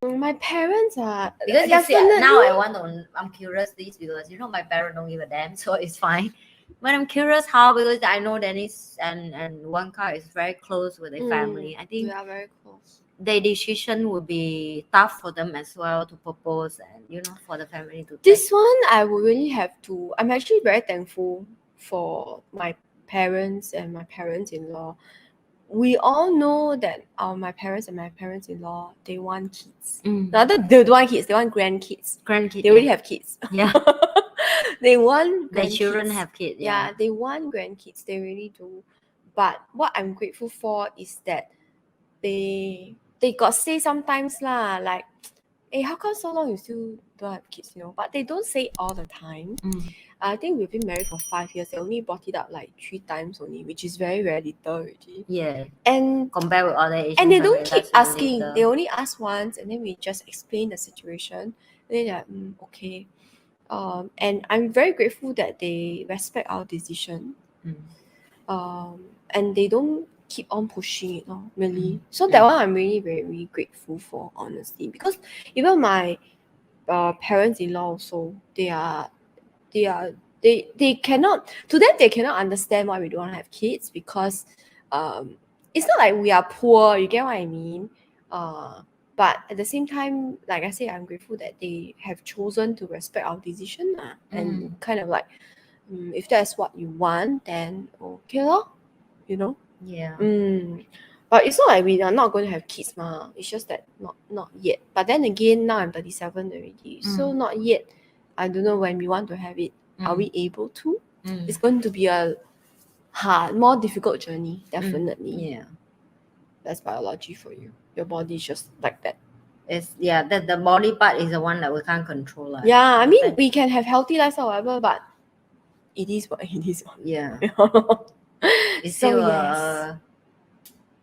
My parents are Because you see, definitely. now I'm curious this because my parents don't give a damn, so it's fine. But I'm curious how, because I know Denise and Wanka is very close with their family. I think we are very close. their decision would be tough for them as well to propose, and for the family to This one, I would really have to. I'm actually very thankful for my parents and my parents-in-law. We all know that my parents and my parents-in-law, they want kids. Not that they don't want kids, they want grandkids. grandkids. They already have kids. Yeah. They want Their children grandkids. have kids. Yeah, they want grandkids. They really do. But what I'm grateful for is that they got say sometimes lah, like, hey, how come so long you still don't have kids, But they don't say all the time. I think we've been married for 5 years. They only brought it up like 3 times only, which is very, very little already. Yeah. And Compared with other Asian and they don't families, keep that's really asking. little. They only ask once, and then we just explain the situation. And then they're okay. And I'm very grateful that they respect our decision. And they don't keep on pushing it, really. So that one I'm really very, very grateful for, honestly, because even my parents-in-law also, they cannot, to them they cannot understand why we don't want to have kids, because it's not like we are poor, you get what I mean. But at the same time, like I say, I'm grateful that they have chosen to respect our decision and kind of like, if that's what you want, then okay lor, Yeah. But it's not like we are not going to have kids ma. It's just that not yet. But then again, now I'm 37 already, so not yet. I don't know when we want to have it. Are we able to? It's going to be a hard, more difficult journey, definitely. Yeah. That's biology for you. Your body is just like that. It's that the body part is the one that we can't control. Yeah, I mean, we can have healthy lifestyle, whatever, but it is what it is. Yeah. It's So still yes.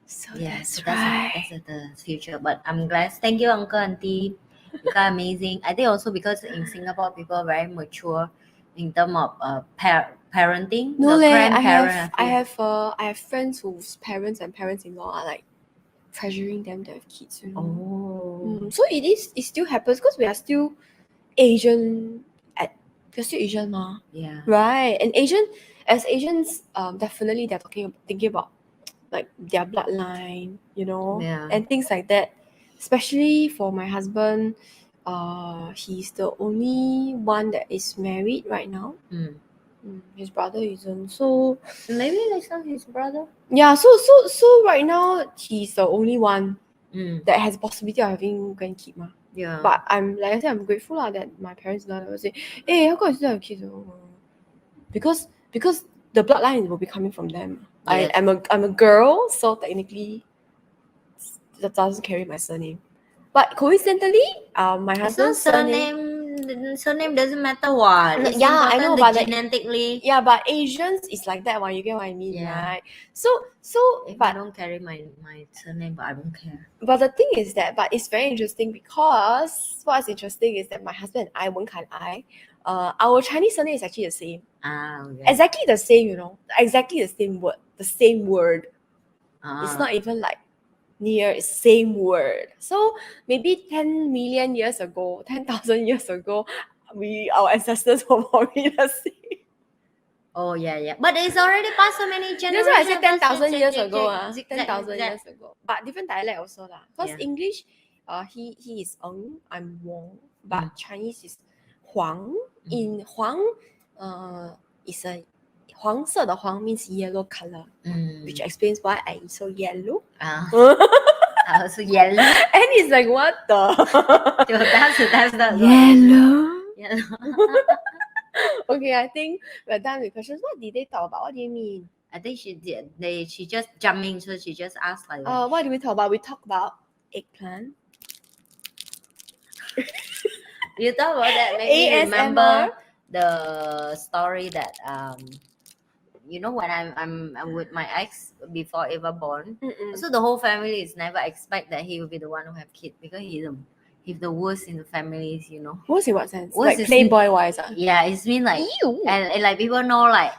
So yeah, that's so right. that's the future. But I'm glad. Thank you, uncle, auntie. You guys amazing. I think also because in Singapore people are very mature in terms of parenting. No the leh, grandparent, I have friends whose parents and parents-in-law are like pressuring them to have kids, So it still happens because we are still Asian. We're still Asian ma. Yeah. Right. And as Asians, definitely they're thinking about like their bloodline, Yeah. and things like that. Especially for my husband, he's the only one that is married right now. His brother isn't, so maybe next time his brother. Yeah, so right now he's the only one that has possibility of having grandkid ma. Yeah. But I'm grateful that my parents never say, hey, how come you still have kids? Because the bloodline will be coming from them. Yes. I'm a girl, so technically that doesn't carry my surname. But coincidentally, my husband's surname doesn't matter what. It's I know, but genetically. Yeah, but Asians is like that one. You get what I mean, right? So if but I don't carry my surname, but I don't care. But the thing is that, but it's very interesting because what's interesting is that my husband and I, Wen Kan I, our Chinese surname is actually the same. Okay. Exactly the same, exactly the same word, It's not even like near, it's same word. So maybe 10 million years ago, 10,000 years ago, our ancestors were probably the same. Oh yeah. But it's already past so many generations. That's why I said 10,000 years ago. 10,000 years ago. But different dialect also lah. Because English, he is Ng, I'm Wong. But Chinese is Huang. In Huang, is a 黄色的黄 means yellow color, which explains why I'm so yellow. So yellow. And it's like, what the? that's the yellow. Okay, I think we're done with questions. What did they talk about? What do you mean? I think she just jumped in, so she just asked like. What did we talk about? We talked about eggplant. You talk about that. Maybe you remember the story that when I'm with my ex before ever born. So the whole family is never expect that he will be the one who have kids, because he's the worst in the families, Worst in what sense? Worst like playboy wise? Yeah, it's mean like and like people know like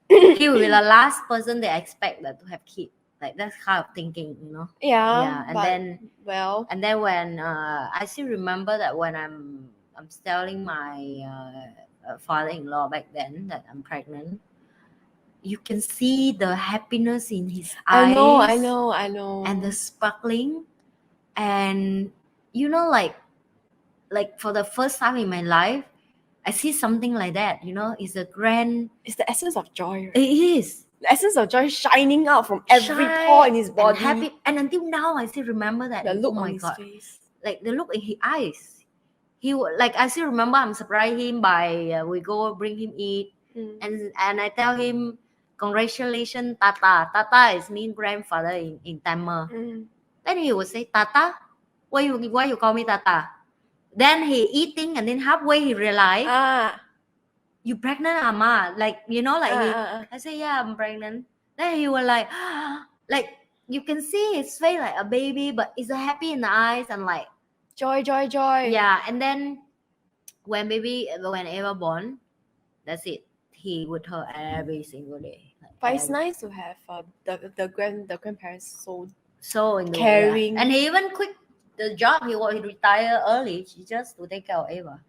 he will be the last person they expect that to have kids. Like that's kind of thinking, Yeah, and but, then well, when I still remember that when I'm telling my father-in-law back then that I'm pregnant, you can see the happiness in his eyes. I know. And the sparkling, and like for the first time in my life, I see something like that. It's a grand. It's the essence of joy. Right? It is The essence of joy shining out from every pore in his body. and happy. And until now, I still remember that. The look oh on my his god, face. like the look in his eyes. He like I still remember I'm surprised him by we go bring him eat, and I tell him congratulations Tata. Tata is mean grandfather in Tamil. Then he would say Tata, why you call me Tata? Then he eating and then halfway he realized you pregnant ama, like I say yeah I'm pregnant. Then he was like like you can see his face like a baby, but it's a happy in the eyes and like joy. Yeah, and then when Eva born, that's it. He with her every single day. But it's nice to have the grandparents so caring. Yeah. And he even quit the job. He retired early just to take care of Eva.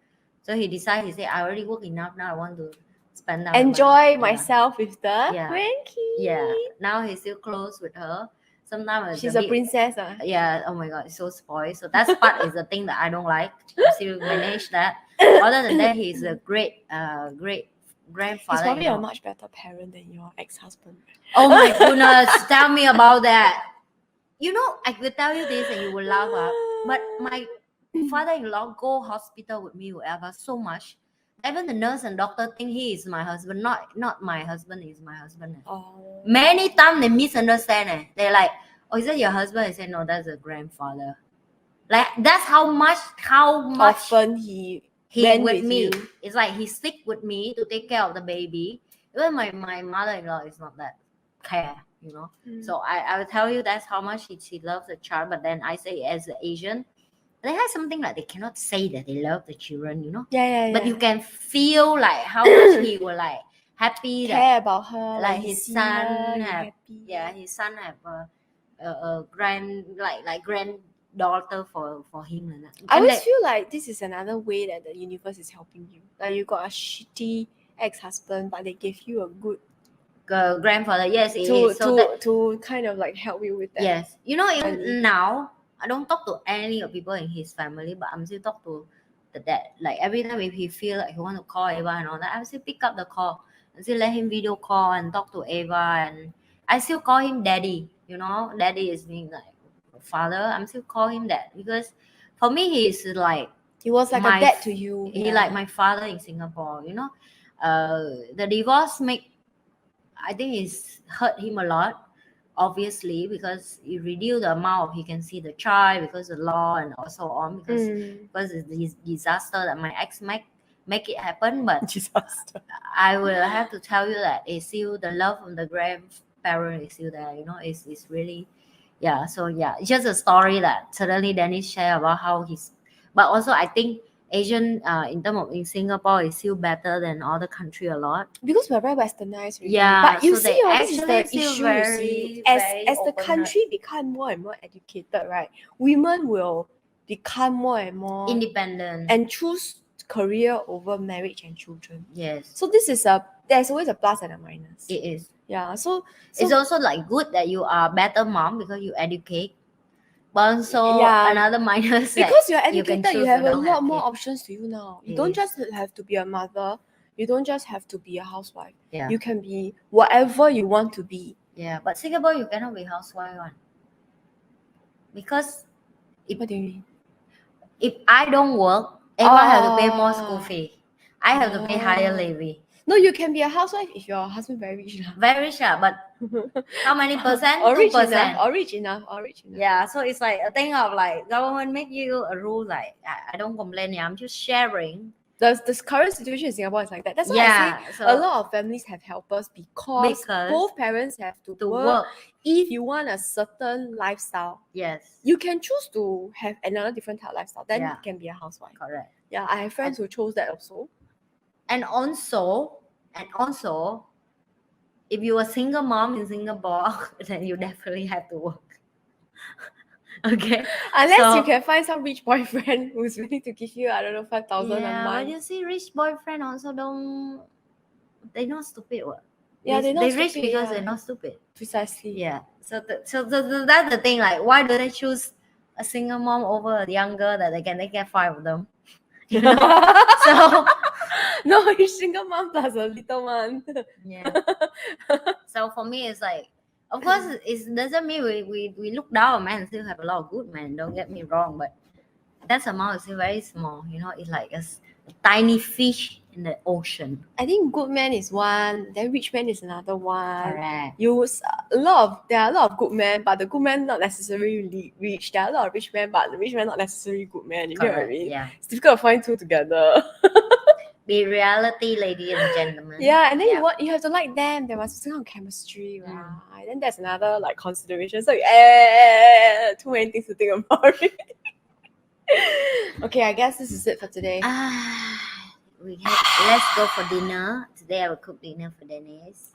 So he decided. He said, "I already work enough now. I want to spend time enjoy myself with the grandkids." Yeah. Now he's still close with her. Sometimes she's a princess. Yeah. Oh my god, it's so spoiled. So that part is the thing that I don't like. I still manage that. Other than that, he's a great grandfather. He's probably a much better parent than your ex-husband. Oh my goodness, tell me about that. I could tell you this and you will laugh up. But my father-in-law go hospital with me wherever so much. Even the nurse and doctor think he is my husband. Not my husband, is my husband. Oh. Many times they misunderstand. They're like, "Oh, is that your husband?" I said, "No, that's a grandfather." Like that's how much often he went with me. You. It's like he stick with me to take care of the baby. Even my mother-in-law is not that care, So I will tell you that's how much she loves the child. But then I say as an Asian, they have something like they cannot say that they love the children, Yeah. But you can feel like how much he will like happy care about her, like his son have his son have a granddaughter for him and that. I always feel like this is another way that the universe is helping you. Like you got a shitty ex-husband, but they gave you a good grandfather. Yes, it is. To kind of like help you with that. Yes, even now I don't talk to any of people in his family, but I'm still talk to the dad. Like every time if he feel like he want to call Eva and all that, I still pick up the call and still let him video call and talk to Eva, and I still call him daddy. Daddy is being like father. I'm still call him that because for me he was like a dad to you. He like my father in Singapore. The divorce I think it's hurt him a lot. Obviously, because it reduced the amount he can see the child because of the law and also on because it's this disaster that my ex make it happen. But disaster. I will have to tell you that it's still the love from the grandparent is still there. It's really So it's just a story that suddenly Denise share about how but also I think Asian in terms of in Singapore is still better than other country a lot because we're very westernized. Really. Yeah, but you so see, this is the issue. As the country become more and more educated, right? Women will become more and more independent and choose career over marriage and children. Yes. So there's always a plus and a minus. It is. Yeah. So it's also like good that you are a better mom because you educate. But also another minus because you're educated, you have a lot more options to you now. You don't just have to be a mother. You don't just have to be a housewife. Yeah. You can be whatever you want to be. Yeah, but Singapore you cannot be housewife one. Because what do you mean? If I don't work, Eva have to pay more school fee. I have to pay higher levy. No, you can be a housewife if your husband very rich. Very rich, but how many percent? 2%. Original. Yeah, so it's like a thing of like government make you a rule like I don't complain. I'm just sharing. The current situation in Singapore is like that. That's why I say a lot of families have helpers because both parents have to work. If you want a certain lifestyle, yes, you can choose to have another different type of lifestyle. Then it can be a housewife. Correct. Yeah, I have friends who chose that also. And also, if you're a single mom in Singapore, then you definitely have to work. Okay. Unless you can find some rich boyfriend who's willing to give you, I don't know, 5,000 a Yeah, month. but you see, rich boyfriend also don't. They're not stupid. What? Yeah, they're not they stupid, rich because yeah. they're not stupid. Precisely. Yeah. So that's the thing. Like, why do they choose a single mom over a young girl that they get 5 of them? You know. So no, it's single mom plus a little one. yeah. So for me, it's like, of course, it doesn't mean we look down on men. Still have a lot of good men. Don't get me wrong, but that amount is still very small. You know, it's like a tiny fish in the ocean. I think good man is one, then rich man is another one. Correct. There are a lot of good men, but the good men not necessarily rich. There are a lot of rich men, but the rich men not necessarily good men. You get what I mean? Yeah. It's difficult to find two together. Be reality, ladies and gentlemen. Yeah, and then you have to like them. There must be some chemistry, right? Then there's another like consideration. So too many things to think about. Okay, I guess this is it for today. Let's go for dinner. Today I will cook dinner for Denise.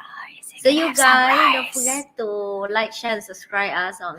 So you guys don't forget to like, share, and subscribe us on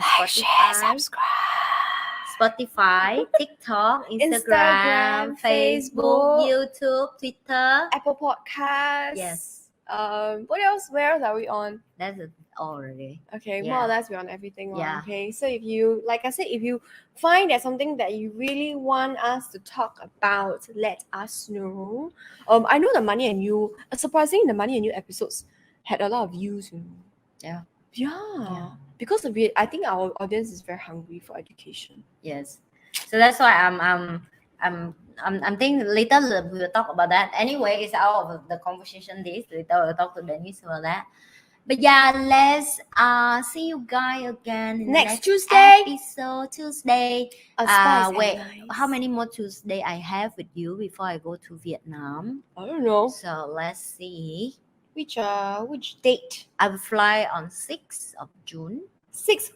Spotify, TikTok, Instagram, Facebook, YouTube, Twitter, Apple Podcasts. Yes. What else? Where else are we on? That's it already. Okay, Yeah. more or less we're on everything. Yeah. Okay, so if you, like I said, if you find there's something that you really want us to talk about, let us know. I know the Money and You, surprisingly, the Money and You episodes had a lot of views. You know. Yeah. Yeah. Because of it, I think our audience is very hungry for education. Yes. So that's why I'm thinking later we will talk about that. Anyway, it's out of the conversation days. Later we'll talk to Denise about that. But yeah, let's see you guys again in Next the next Tuesday. episode. Tuesday. Wait, how many more Tuesday I have with you before I go to Vietnam? I don't know. So let's see. Which date? I will fly on 6th of June. 6th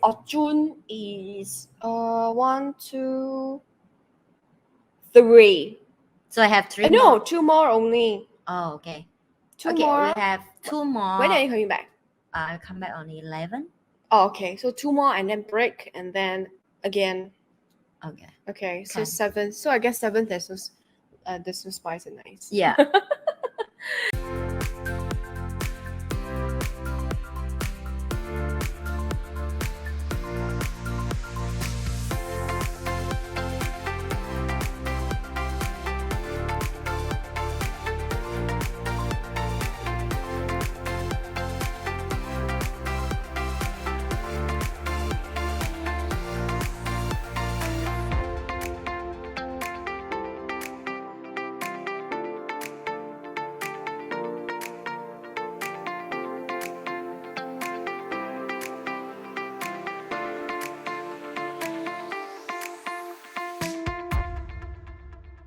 of June is 1, 2, 3. So I have 3 No, more. 2 more only. Oh, okay. 2 more. We have 2 more. When are you coming back? I come back on 11. Oh, okay. So 2 more and then break and then again. Okay. Okay. So 7. So I guess 7th there's no spice and nice. Yeah.